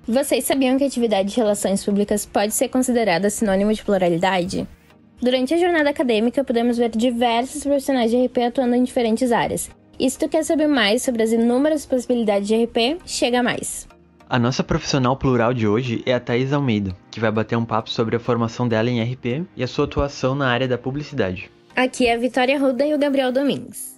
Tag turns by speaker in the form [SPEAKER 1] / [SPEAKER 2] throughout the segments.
[SPEAKER 1] Vocês sabiam que a atividade de relações públicas pode ser considerada sinônimo de pluralidade? Durante a jornada acadêmica, podemos ver diversos profissionais de RP atuando em diferentes áreas. E se tu quer saber mais sobre as inúmeras possibilidades de RP, chega mais!
[SPEAKER 2] A nossa profissional plural de hoje é a Thaís Almeida, que vai bater um papo sobre a formação dela em RP e a sua atuação na área da publicidade.
[SPEAKER 1] Aqui é a Vitória Ruda e o Gabriel Domingues.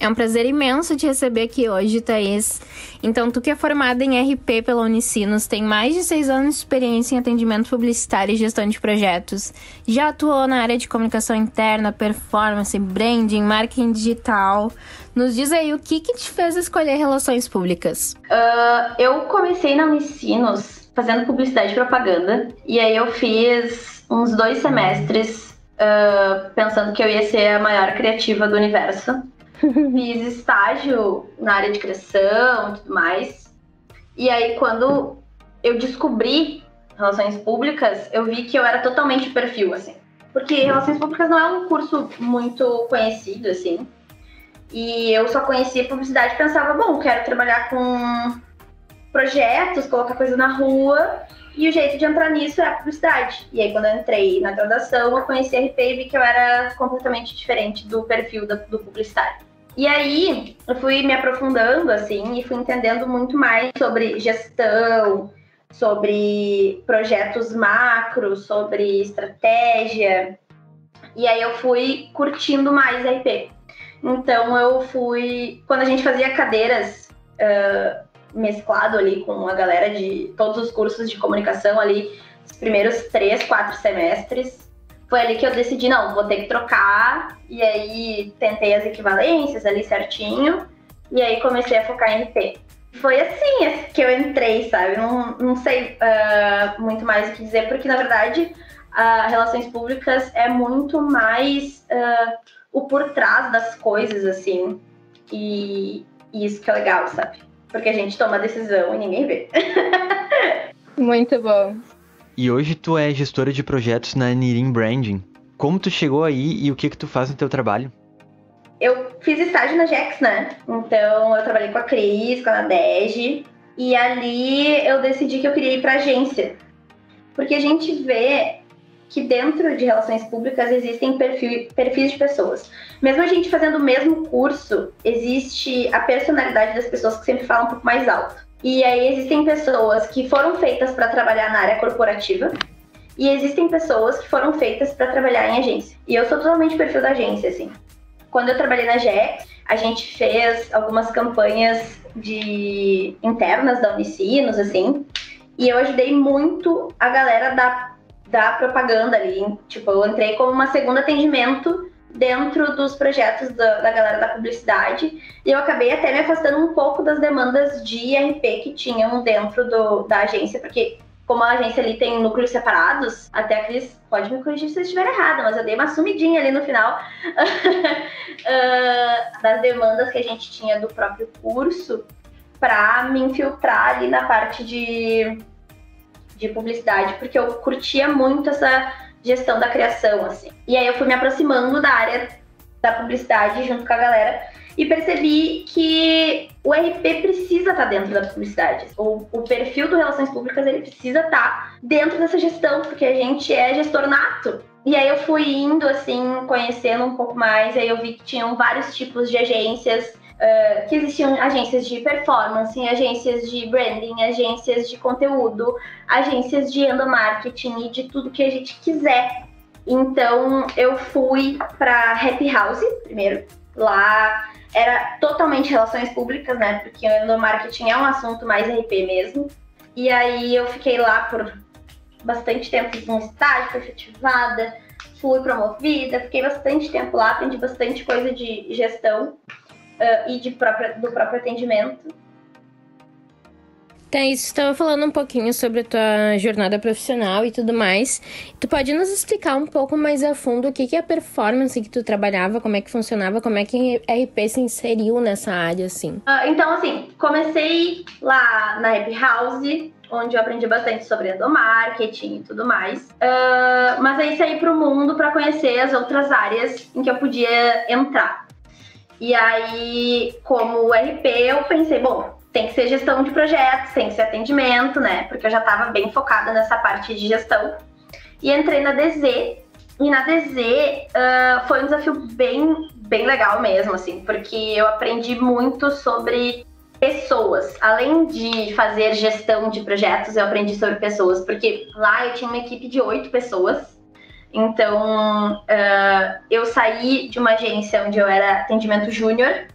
[SPEAKER 1] É um prazer imenso te receber aqui hoje, Thaís. Então, tu que é formada em RP pela Unicinos, tem mais de 6 anos de experiência em atendimento publicitário e gestão de projetos. Já atuou na área de comunicação interna, performance, branding, marketing digital. Nos diz aí o que te fez escolher relações públicas.
[SPEAKER 3] Eu comecei na Unicinos fazendo publicidade e propaganda. E aí eu fiz uns 2 semestres pensando que eu ia ser a maior criativa do universo. Fiz estágio na área de criação e tudo mais. E aí, quando eu descobri relações públicas, eu vi que eu era totalmente o perfil, assim. Porque relações públicas não é um curso muito conhecido, assim. E eu só conhecia publicidade e pensava, bom, quero trabalhar com projetos, colocar coisa na rua. E o jeito de entrar nisso é a publicidade. E aí, quando eu entrei na graduação, eu conheci RP e vi que eu era completamente diferente do perfil do publicitário. E aí, eu fui me aprofundando, assim, e fui entendendo muito mais sobre gestão, sobre projetos macro, sobre estratégia. E aí, eu fui curtindo mais RP. Então, quando a gente fazia cadeiras mesclado ali com a galera de todos os cursos de comunicação ali, os primeiros 3, 4 semestres, foi ali que eu decidi, não, vou ter que trocar, e aí tentei as equivalências ali certinho, e aí comecei a focar em RP. Foi assim que eu entrei, sabe? Não sei muito mais o que dizer, porque na verdade, relações públicas é muito mais o por trás das coisas, assim, e isso que é legal, sabe? Porque a gente toma a decisão e ninguém vê.
[SPEAKER 1] Muito bom.
[SPEAKER 2] E hoje tu é gestora de projetos na Nirim Branding. Como tu chegou aí e o que tu faz no teu trabalho?
[SPEAKER 3] Eu fiz estágio na Jex, né? Então eu trabalhei com a Cris, com a Nadege. E ali eu decidi que eu queria ir pra agência. Porque a gente vê que dentro de relações públicas existem perfis de pessoas. Mesmo a gente fazendo o mesmo curso, existe a personalidade das pessoas que sempre falam um pouco mais alto. E aí existem pessoas que foram feitas para trabalhar na área corporativa e existem pessoas que foram feitas para trabalhar em agência. E eu sou totalmente perfil da agência, assim. Quando eu trabalhei na GEX, a gente fez algumas campanhas internas da Unicinos, assim, e eu ajudei muito a galera da propaganda ali. Tipo, eu entrei como uma segunda atendimento dentro dos projetos da galera da publicidade, e eu acabei até me afastando um pouco das demandas de RP que tinham dentro da agência, porque como a agência ali tem núcleos separados, até a Cris pode me corrigir se eu estiver errada, mas eu dei uma sumidinha ali no final das demandas que a gente tinha do próprio curso para me infiltrar ali na parte de publicidade, porque eu curtia muito essa gestão da criação, assim. E aí eu fui me aproximando da área da publicidade junto com a galera e percebi que o RP precisa estar dentro da publicidade. O perfil do Relações Públicas, ele precisa estar dentro dessa gestão, porque a gente é gestor nato. E aí eu fui indo, assim, conhecendo um pouco mais, aí eu vi que tinham vários tipos de agências, que existiam agências de performance, agências de branding, agências de conteúdo, agências de endomarketing e de tudo que a gente quiser. Então eu fui para Happy House primeiro. Lá era totalmente relações públicas, né? Porque o endomarketing é um assunto mais RP mesmo. E aí eu fiquei lá por bastante tempo, fiz um estágio, fui efetivada, fui promovida, fiquei bastante tempo lá, aprendi bastante coisa de gestão e do próprio atendimento.
[SPEAKER 1] Thaís, você estava falando um pouquinho sobre a tua jornada profissional e tudo mais. Tu pode nos explicar um pouco mais a fundo o que é a performance que tu trabalhava, como é que funcionava, como é que a RP se inseriu nessa área, assim?
[SPEAKER 3] Então, assim, comecei lá na Happy House, onde eu aprendi bastante sobre endomarketing e tudo mais. Mas aí saí pro mundo para conhecer as outras áreas em que eu podia entrar. E aí, como o RP, eu pensei, bom, tem que ser gestão de projetos, tem que ser atendimento, né? Porque eu já estava bem focada nessa parte de gestão. E entrei na DZ. E na DZ foi um desafio bem legal mesmo, assim, porque eu aprendi muito sobre pessoas. Além de fazer gestão de projetos, eu aprendi sobre pessoas, porque lá eu tinha uma equipe de 8 pessoas. Então, eu saí de uma agência onde eu era atendimento júnior,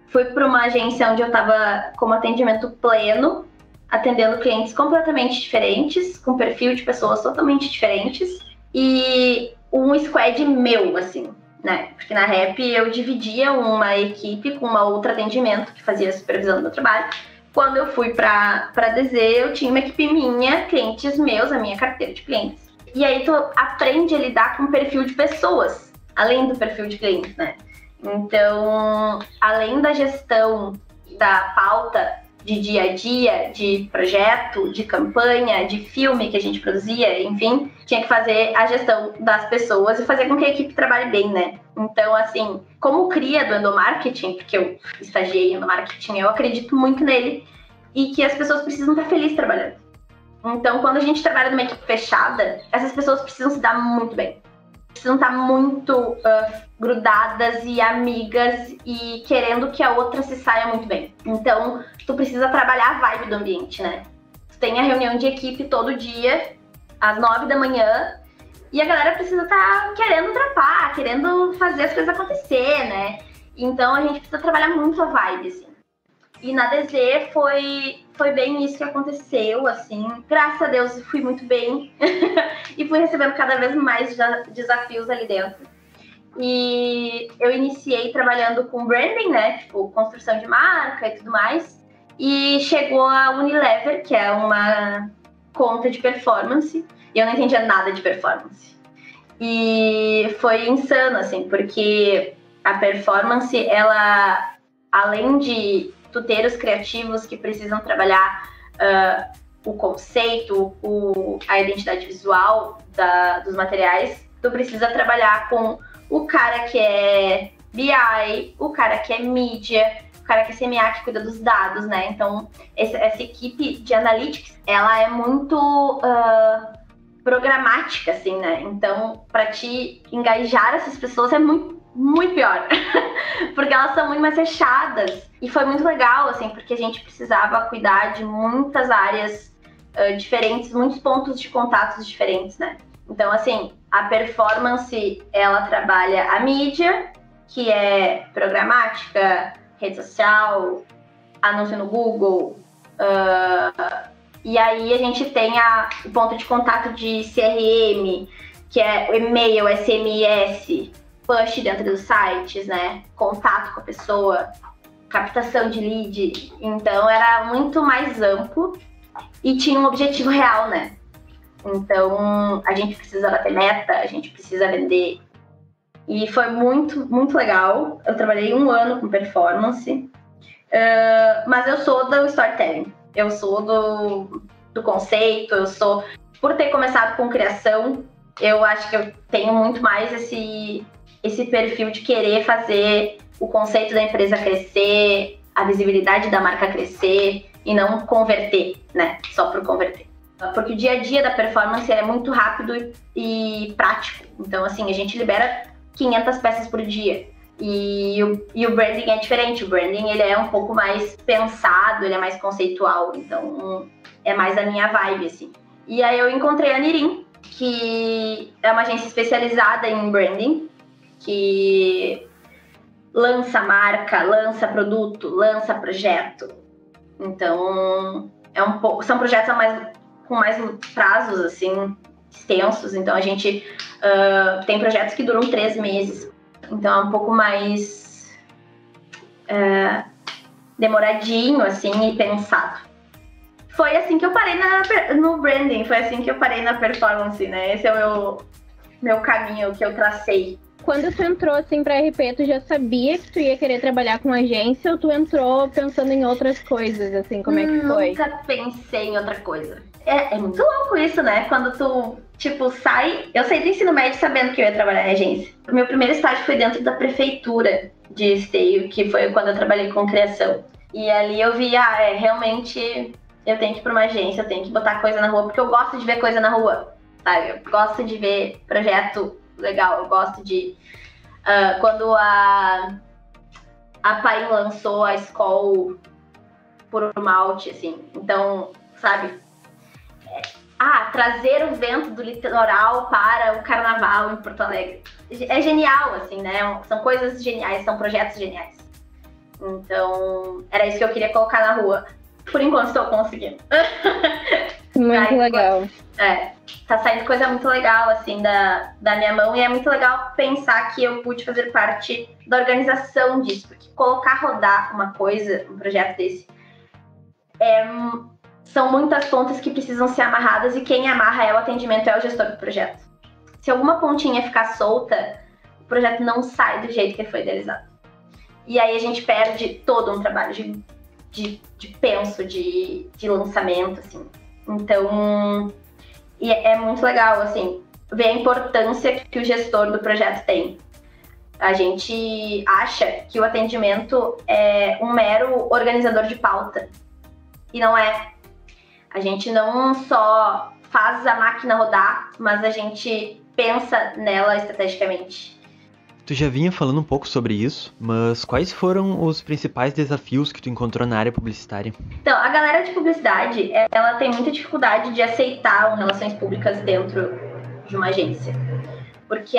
[SPEAKER 3] fui para uma agência onde eu estava como atendimento pleno, atendendo clientes completamente diferentes, com perfil de pessoas totalmente diferentes, e um squad meu, assim, né? Porque na Rap eu dividia uma equipe com uma outra atendimento que fazia a supervisão do meu trabalho. Quando eu fui para DZ, eu tinha uma equipe minha, clientes meus, a minha carteira de clientes. E aí tu aprende a lidar com o perfil de pessoas, além do perfil de clientes, né? Então, além da gestão da pauta de dia a dia, de projeto, de campanha, de filme que a gente produzia, enfim, tinha que fazer a gestão das pessoas e fazer com que a equipe trabalhe bem, né? Então, assim, como cria do endomarketing, porque eu estagiei em endomarketing, eu acredito muito nele e que as pessoas precisam estar felizes trabalhando. Então, quando a gente trabalha numa equipe fechada, essas pessoas precisam se dar muito bem. Precisam estar muito grudadas e amigas e querendo que a outra se saia muito bem. Então, tu precisa trabalhar a vibe do ambiente, né? Tu tem a reunião de equipe todo dia, às 9 da manhã, e a galera precisa estar querendo trapar, querendo fazer as coisas acontecer, né? Então, a gente precisa trabalhar muito a vibe, assim. E na DZ foi bem isso que aconteceu, assim. Graças a Deus, fui muito bem. E fui recebendo cada vez mais desafios ali dentro. E eu iniciei trabalhando com branding, né? Tipo, construção de marca e tudo mais. E chegou a Unilever, que é uma conta de performance. E eu não entendia nada de performance. E foi insano, assim, porque a performance, ela, além de tu ter os criativos que precisam trabalhar o conceito, a identidade visual dos materiais, tu precisa trabalhar com o cara que é BI, o cara que é mídia, o cara que é CMA, que cuida dos dados, né? Então, essa equipe de analytics, ela é muito programática, assim, né? Então, para te engajar essas pessoas é muito pior, porque elas são muito mais fechadas. E foi muito legal, assim, porque a gente precisava cuidar de muitas áreas diferentes, muitos pontos de contatos diferentes, né? Então, assim, a performance, ela trabalha a mídia, que é programática, rede social, anúncio no Google, e aí a gente tem o ponto de contato de CRM, que é o e-mail, SMS, push dentro dos sites, né? Contato com a pessoa, captação de lead. Então era muito mais amplo e tinha um objetivo real, né? Então a gente precisa bater meta, a gente precisa vender. E foi muito, muito legal. Eu trabalhei 1 ano com performance, mas eu sou do storytelling. Eu sou do conceito, por ter começado com criação, eu acho que eu tenho muito mais esse perfil de querer fazer o conceito da empresa crescer, a visibilidade da marca crescer e não converter, né? Só por converter. Porque o dia a dia da performance é muito rápido e prático. Então, assim, a gente libera 500 peças por dia. E o branding é diferente. O branding, ele é um pouco mais pensado, ele é mais conceitual. Então, é mais a minha vibe, assim. E aí eu encontrei a Nirim, que é uma agência especializada em branding, que lança marca, lança produto, lança projeto. Então, são projetos com mais prazos, assim, extensos. Então, a gente tem projetos que duram 3 meses. Então, é um pouco mais demoradinho, assim, e pensado. Foi assim que eu parei no branding, foi assim que eu parei na performance, né? Esse é meu caminho que eu tracei.
[SPEAKER 1] Quando tu entrou assim pra RP, tu já sabia que tu ia querer trabalhar com agência ou tu entrou pensando em outras coisas, assim, como é que foi?
[SPEAKER 3] Nunca pensei em outra coisa. É muito louco isso, né? Quando tu, tipo, sai... Eu saí do ensino médio sabendo que eu ia trabalhar em agência. O meu primeiro estágio foi dentro da prefeitura de Esteio, que foi quando eu trabalhei com criação. E ali eu vi, realmente eu tenho que ir pra uma agência, eu tenho que botar coisa na rua, porque eu gosto de ver coisa na rua, sabe? Eu gosto de ver projeto legal, eu gosto de... quando a Paim lançou a Skol por malte, assim, então, sabe? Trazer o vento do litoral para o carnaval em Porto Alegre. É genial, assim, né? São coisas geniais, são projetos geniais. Então, era isso que eu queria colocar na rua. Por enquanto, estou conseguindo.
[SPEAKER 1] Muito legal.
[SPEAKER 3] Tá saindo coisa muito legal, assim, da minha mão. E é muito legal pensar que eu pude fazer parte da organização disso. Porque colocar rodar uma coisa, um projeto desse, são muitas pontas que precisam ser amarradas. E quem amarra é o atendimento, é o gestor do projeto. Se alguma pontinha ficar solta, o projeto não sai do jeito que foi idealizado. E aí a gente perde todo um trabalho de penso, de lançamento, assim. Então, é muito legal, assim, ver a importância que o gestor do projeto tem. A gente acha que o atendimento é um mero organizador de pauta. E não é. A gente não só faz a máquina rodar, mas a gente pensa nela estrategicamente.
[SPEAKER 2] Tu já vinha falando um pouco sobre isso, mas quais foram os principais desafios que tu encontrou na área publicitária?
[SPEAKER 3] Então, a galera de publicidade, ela tem muita dificuldade de aceitar relações públicas dentro de uma agência. Porque,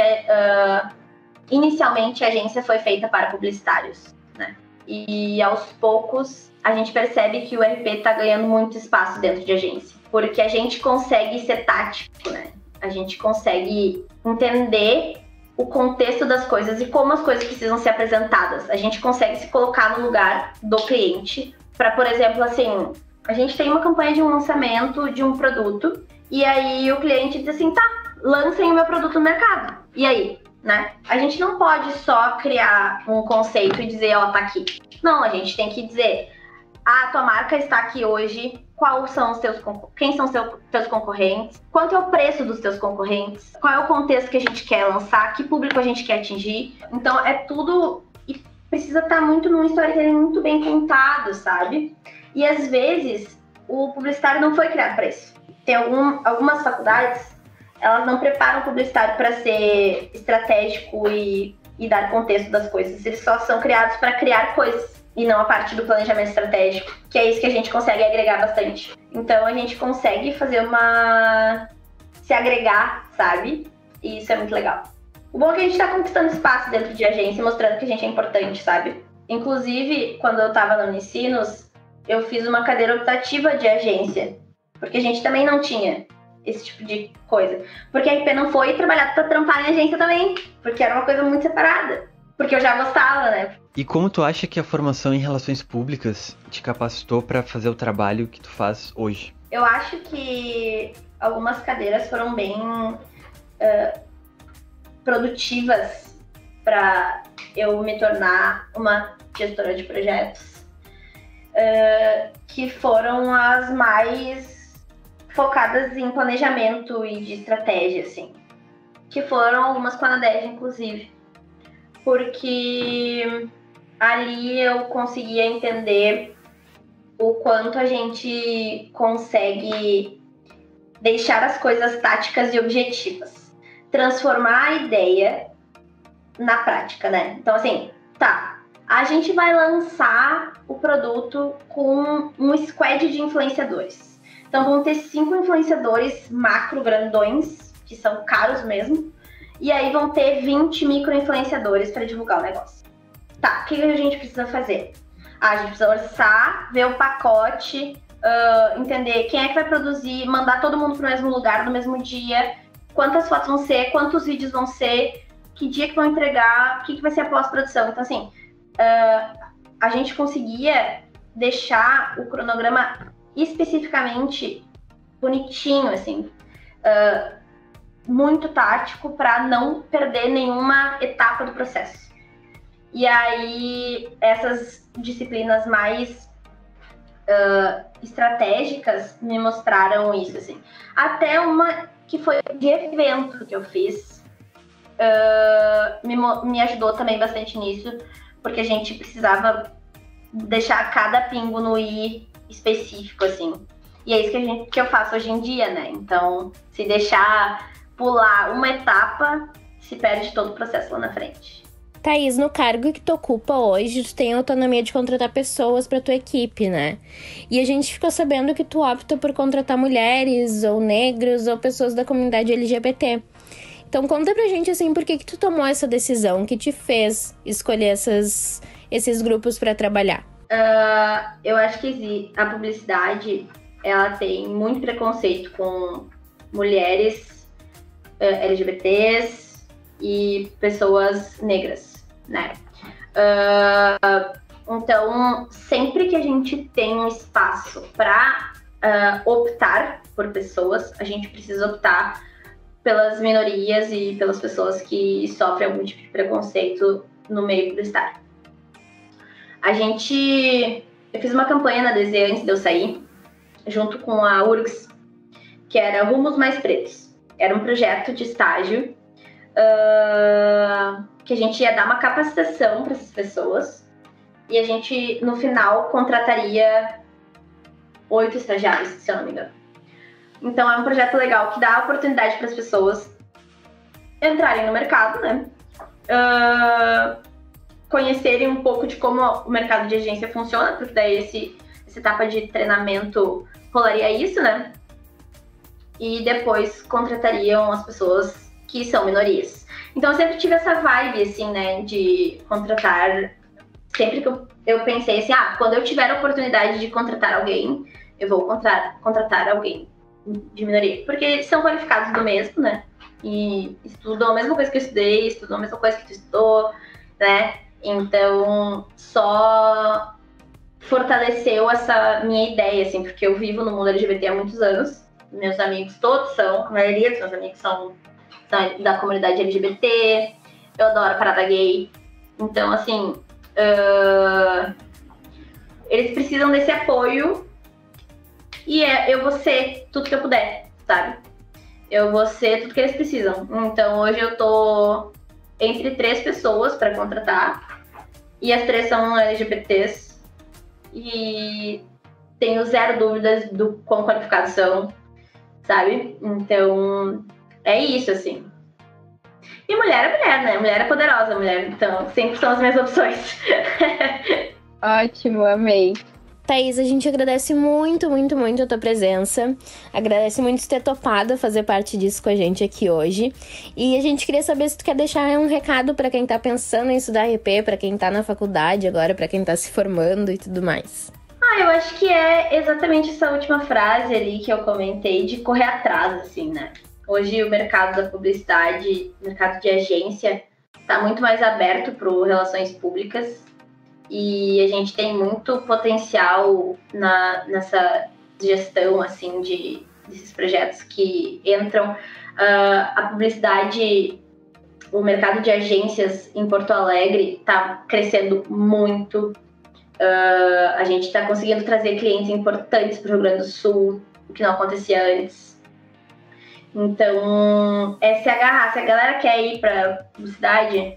[SPEAKER 3] inicialmente, a agência foi feita para publicitários, né? E, aos poucos, a gente percebe que o RP está ganhando muito espaço dentro de agência. Porque a gente consegue ser tático, né? A gente consegue entender o contexto das coisas e como as coisas precisam ser apresentadas. A gente consegue se colocar no lugar do cliente para, por exemplo, assim, a gente tem uma campanha de um lançamento de um produto e aí o cliente diz assim, lancem o meu produto no mercado. E aí, né? A gente não pode só criar um conceito e dizer, tá aqui. Não, a gente tem que dizer, tua marca está aqui hoje, quem são os teus concorrentes, quanto é o preço dos teus concorrentes, qual é o contexto que a gente quer lançar, que público a gente quer atingir. Então é tudo, e precisa estar muito num storytelling muito bem contado, sabe? E às vezes o publicitário não foi criado para isso. Tem algumas faculdades, elas não preparam o publicitário para ser estratégico e dar contexto das coisas. Eles só são criados para criar coisas. E não a parte do planejamento estratégico, que é isso que a gente consegue agregar bastante. Então a gente consegue fazer se agregar, sabe? E isso é muito legal. O bom é que a gente tá conquistando espaço dentro de agência, mostrando que a gente é importante, sabe? Inclusive, quando eu tava no Unicinos, eu fiz uma cadeira optativa de agência, porque a gente também não tinha esse tipo de coisa. Porque a RP não foi trabalhar pra trampar em agência também, porque era uma coisa muito separada. Porque eu já gostava, né?
[SPEAKER 2] E como tu acha que a formação em relações públicas te capacitou para fazer o trabalho que tu faz hoje?
[SPEAKER 3] Eu acho que algumas cadeiras foram bem produtivas para eu me tornar uma gestora de projetos, que foram as mais focadas em planejamento e de estratégia, assim. Que foram algumas com a Nadege, inclusive. Porque ali eu conseguia entender o quanto a gente consegue deixar as coisas táticas e objetivas. Transformar a ideia na prática, né? Então, assim, a gente vai lançar o produto com um squad de influenciadores. Então, vão ter 5 influenciadores macro grandões, que são caros mesmo. E aí vão ter 20 micro-influenciadores para divulgar o negócio. O que a gente precisa fazer? A gente precisa orçar, ver o pacote, entender quem é que vai produzir, mandar todo mundo para o mesmo lugar, no mesmo dia, quantas fotos vão ser, quantos vídeos vão ser, que dia que vão entregar, o que vai ser a pós-produção. Então, assim, a gente conseguia deixar o cronograma especificamente bonitinho, assim, muito tático para não perder nenhuma etapa do processo. E aí, essas disciplinas mais estratégicas me mostraram isso, assim. Até uma que foi de evento que eu fiz, me ajudou também bastante nisso, porque a gente precisava deixar cada pingo no i específico, assim. E é isso que eu faço hoje em dia, né? Então, se deixar pular uma etapa, se perde todo o processo lá na frente.
[SPEAKER 1] Thaís, no cargo que tu ocupa hoje, tu tem autonomia de contratar pessoas pra tua equipe, né? E a gente ficou sabendo que tu opta por contratar mulheres, ou negros, ou pessoas da comunidade LGBT. Então conta pra gente, assim, por que tu tomou essa decisão, que te fez escolher esses grupos pra trabalhar?
[SPEAKER 3] Eu acho que a publicidade, ela tem muito preconceito com mulheres, LGBTs e pessoas negras, né? Então, sempre que a gente tem um espaço para optar por pessoas, a gente precisa optar pelas minorias e pelas pessoas que sofrem algum tipo de preconceito no meio publicitário. Eu fiz uma campanha na DZ antes de eu sair, junto com a URGS, que era Rumos Mais Pretos. Era um projeto de estágio que a gente ia dar uma capacitação para essas pessoas e a gente, no final, contrataria 8 estagiários, se eu não me engano. Então, é um projeto legal que dá oportunidade para as pessoas entrarem no mercado, né? Conhecerem um pouco de como o mercado de agência funciona, porque daí essa etapa de treinamento rolaria isso, né? E depois contratariam as pessoas que são minorias. Então, eu sempre tive essa vibe, assim, né, de contratar. Sempre que eu pensei assim, quando eu tiver a oportunidade de contratar alguém, eu vou contratar alguém de minoria. Porque eles são qualificados do mesmo, né? E estudam a mesma coisa que eu estudei, estudam a mesma coisa que tu estudou, né? Então, só fortaleceu essa minha ideia, assim, porque eu vivo no mundo LGBT há muitos anos. Meus amigos todos são, a maioria dos meus amigos são da comunidade LGBT, eu adoro parada gay. Então, assim, eles precisam desse apoio e eu vou ser tudo que eu puder, sabe? Eu vou ser tudo que eles precisam. Então, hoje eu tô entre 3 pessoas para contratar e as 3 são LGBTs e tenho zero dúvidas do quão qualificados são, sabe? Então, é isso, assim. E mulher é mulher, né? Mulher é poderosa, mulher. Então, sempre são as minhas opções.
[SPEAKER 1] Ótimo, amei. Thaís, a gente agradece muito, muito, muito a tua presença. Agradece muito ter topado fazer parte disso com a gente aqui hoje. E a gente queria saber se tu quer deixar um recado para quem tá pensando em estudar RP, para quem tá na faculdade agora, para quem tá se formando e tudo mais.
[SPEAKER 3] Eu acho que é exatamente essa última frase ali que eu comentei, de correr atrás, assim, né? Hoje o mercado da publicidade, o mercado de agência, tá muito mais aberto para relações públicas. E a gente tem muito potencial nessa gestão, assim, desses projetos que entram. A publicidade, o mercado de agências em Porto Alegre está crescendo muito. A gente está conseguindo trazer clientes importantes para o Rio Grande do Sul, o que não acontecia antes. Então, se agarrar. Se a galera quer ir para publicidade,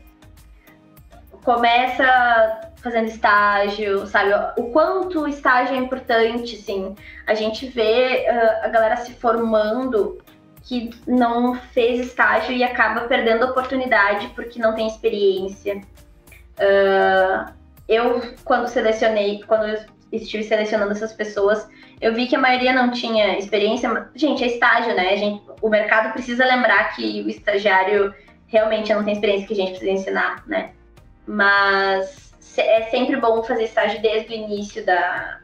[SPEAKER 3] começa fazendo estágio, sabe? O quanto o estágio é importante, assim. A gente vê a galera se formando que não fez estágio e acaba perdendo a oportunidade porque não tem experiência. Quando eu estive selecionando essas pessoas, eu vi que a maioria não tinha experiência. Gente, é estágio, né? O mercado precisa lembrar que o estagiário realmente não tem experiência, que a gente precisa ensinar, né? Mas é sempre bom fazer estágio desde o início da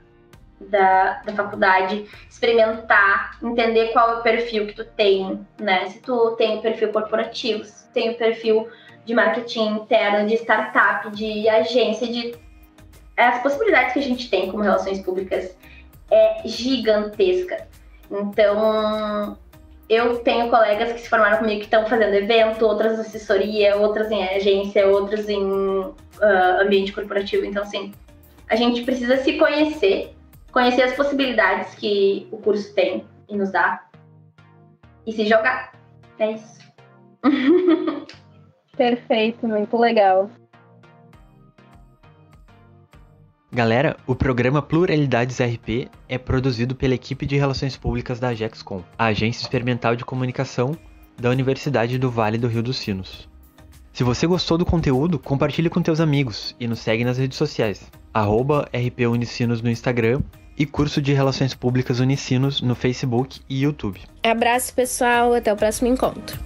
[SPEAKER 3] faculdade, experimentar, entender qual é o perfil que tu tem, né? Se tu tem o perfil corporativo, se tu tem o perfil de marketing interno, de startup, de agência, as possibilidades que a gente tem como relações públicas é gigantesca. Então, eu tenho colegas que se formaram comigo que estão fazendo evento, outras assessoria, outras em agência, outras em ambiente corporativo. Então, assim, a gente precisa se conhecer as possibilidades que o curso tem e nos dá e se jogar. É isso.
[SPEAKER 1] Perfeito, muito legal.
[SPEAKER 2] Galera, o programa Pluralidades RP é produzido pela equipe de Relações Públicas da Agexcom, a Agência Experimental de Comunicação da Universidade do Vale do Rio dos Sinos. Se você gostou do conteúdo, compartilhe com teus amigos e nos segue nas redes sociais, @rpunicinos no Instagram e Curso de Relações Públicas Unicinos no Facebook e YouTube.
[SPEAKER 1] Abraço, pessoal, até o próximo encontro.